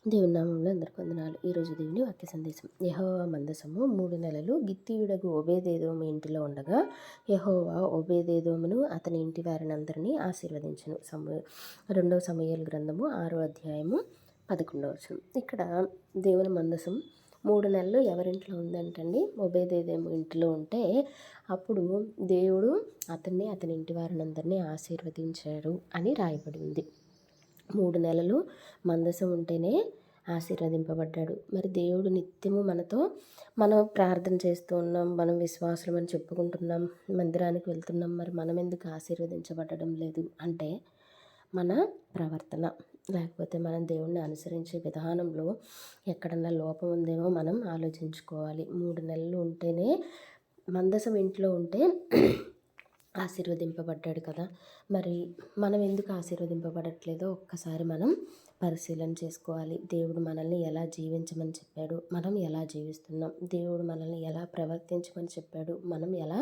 దేవుని నామంలో అందరికి వందనాలు. ఈరోజు దేవుని వాక్య సందేశం. యెహోవా మందసము 3 నెలలు గిత్తీయుడగు ఓబేదెదోము ఇంటిలో ఉండగా యెహోవా ఓబేదెదోమును అతని ఇంటి వారినందరినీ ఆశీర్వదించెను. 2 సమూయేలు గ్రంథము 6వ అధ్యాయము 11వ వచనం. ఇక్కడ దేవుని మందసం 3 నెలలు ఎవరింట్లో ఉందంటండి? ఓబేదెదోము ఇంటిలో ఉంటే అప్పుడు దేవుడు అతన్ని అతని ఇంటి వారినందరినీ ఆశీర్వదించాడు అని రాయబడి ఉంది. 3 నెలలు మందసం ఉంటేనే ఆశీర్వదింపబడ్డాడు. మరి దేవుడు నిత్యము మనతో మనం ప్రార్థన చేస్తూ ఉన్నాం, మనం విశ్వాసులం అని చెప్పుకుంటున్నాం, మందిరానికి వెళ్తున్నాం. మరి మనం ఎందుకు ఆశీర్వదించబడడం లేదు అంటే మన ప్రవర్తన, లేకపోతే మనం దేవుణ్ణి అనుసరించే విధానంలో ఎక్కడన్నా లోపం ఉందేమో మనం ఆలోచించుకోవాలి. 3 నెలలు ఉంటేనే మందసం ఇంట్లో ఉంటే ఆశీర్వదింపబడ్డాడు కదా. మరి మనం ఎందుకు ఆశీర్వదింపబడట్లేదో ఒక్కసారి మనం పరిశీలన చేసుకోవాలి. దేవుడు మనల్ని ఎలా జీవించమని చెప్పాడు, మనం ఎలా జీవిస్తున్నాం? దేవుడు మనల్ని ఎలా ప్రవర్తించమని చెప్పాడు, మనం ఎలా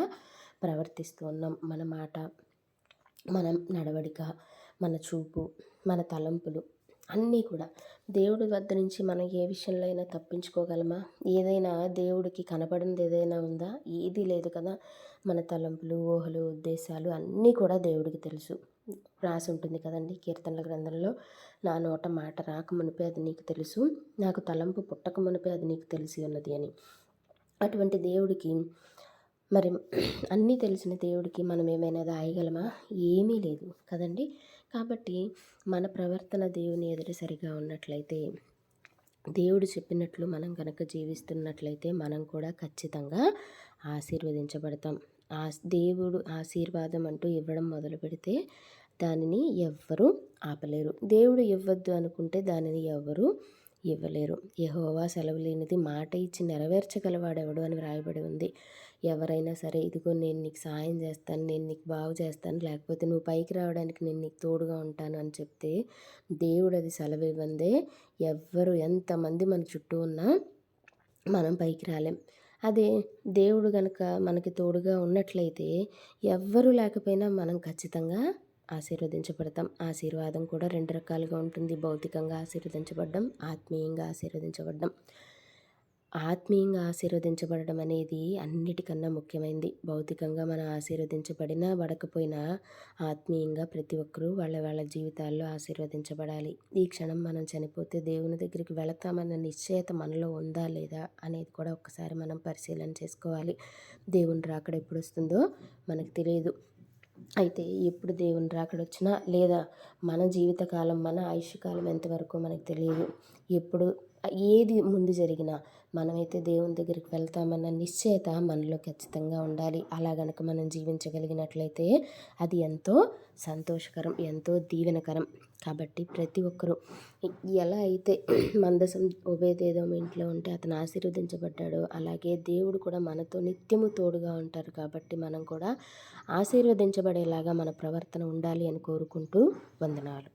ప్రవర్తిస్తూ ఉన్నాం? మన మాట, మన నడవడిక, మన చూపు, మన తలంపులు అన్నీ కూడా దేవుడి వద్ద నుంచి మనం ఏ విషయంలో అయినా తప్పించుకోగలమా? ఏదైనా దేవుడికి కనపడింది ఏదైనా ఉందా? ఏదీ లేదు కదా. మన తలంపులు, ఊహలు, ఉద్దేశాలు అన్నీ కూడా దేవుడికి తెలుసు. రాసి ఉంటుంది కదండి కీర్తనల గ్రంథంలో, నా నోట మాట రాక మునిపే అది నీకు తెలుసు, నాకు తలంపు పుట్టక మునిపే అది నీకు తెలిసి ఉన్నది అని. అటువంటి దేవుడికి మరి అన్నీ తెలిసిన దేవుడికి మనం ఏమైనా దాయగలమా? ఏమీ లేదు కదండి. కాబట్టి మన ప్రవర్తన దేవుని ఎదుట సరిగా ఉన్నట్లయితే, దేవుడు చెప్పినట్లు మనం కనుక జీవిస్తున్నట్లయితే మనం కూడా ఖచ్చితంగా ఆశీర్వదించబడతాం. దేవుడు ఆశీర్వాదం అంటూ ఇవ్వడం మొదలు పెడితే దానిని ఎవ్వరూ ఆపలేరు. దేవుడు ఇవ్వద్దు అనుకుంటే దానిని ఎవ్వరూ ఇవ్వలేరు. యెహోవా సెలవు లేనిది మాట ఇచ్చి నెరవేర్చగలవాడెవడు అని వ్రాయబడి ఉంది. ఎవరైనా సరే, ఇదిగో నేను నీకు సాయం చేస్తాను, నేను నీకు బాగు చేస్తాను, లేకపోతే నువ్వు పైకి రావడానికి నేను నీకు తోడుగా ఉంటాను అని చెప్తే దేవుడు అది సెలవు ఇవ్వందే ఎవ్వరు ఎంతమంది మన చుట్టూ ఉన్నా మనం పైకి రాలేం. అదే దేవుడు గనక మనకి తోడుగా ఉన్నట్లయితే ఎవ్వరూ లేకపోయినా మనం ఖచ్చితంగా ఆశీర్వదించబడతాం. ఆశీర్వాదం కూడా 2 రకాలుగా ఉంటుంది. భౌతికంగా ఆశీర్వదించబడ్డం, ఆత్మీయంగా ఆశీర్వదించబడ్డం. ఆత్మీయంగా ఆశీర్వదించబడడం అనేది అన్నిటికన్నా ముఖ్యమైనది. భౌతికంగా మనం ఆశీర్వదించబడినా పడకపోయినా ఆత్మీయంగా ప్రతి ఒక్కరూ వాళ్ళ వాళ్ళ జీవితాల్లో ఆశీర్వదించబడాలి. ఈ క్షణం మనం చనిపోతే దేవుని దగ్గరికి వెళతామన్న నిశ్చయత మనలో ఉందా లేదా అనేది కూడా ఒక్కసారి మనం పరిశీలన చేసుకోవాలి. దేవుని రాకడ ఎప్పుడు వస్తుందో మనకు తెలియదు. అయితే ఎప్పుడు దేవుని రాకడొచ్చినా, లేదా మన జీవితకాలం, మన ఆయుష్కాలం ఎంతవరకు మనకు తెలియదు. ఎప్పుడు ఏది ముందు జరిగినా మనమైతే దేవుని దగ్గరికి వెళ్తామన్న నిశ్చయత మనలో ఖచ్చితంగా ఉండాలి. అలా గనక మనం జీవించగలిగినట్లయితే అది ఎంతో సంతోషకరం, ఎంతో దీవెనకరం. కాబట్టి ప్రతి ఒక్కరూ ఎలా అయితే మందసం ఓబేదెదోము ఇంట్లో ఉంటే అతను ఆశీర్వదించబడ్డాడో, అలాగే దేవుడు కూడా మనతో నిత్యము తోడుగా ఉంటారు. కాబట్టి మనం కూడా ఆశీర్వదించబడేలాగా మన ప్రవర్తన ఉండాలి అని కోరుకుంటూ వందనాలు.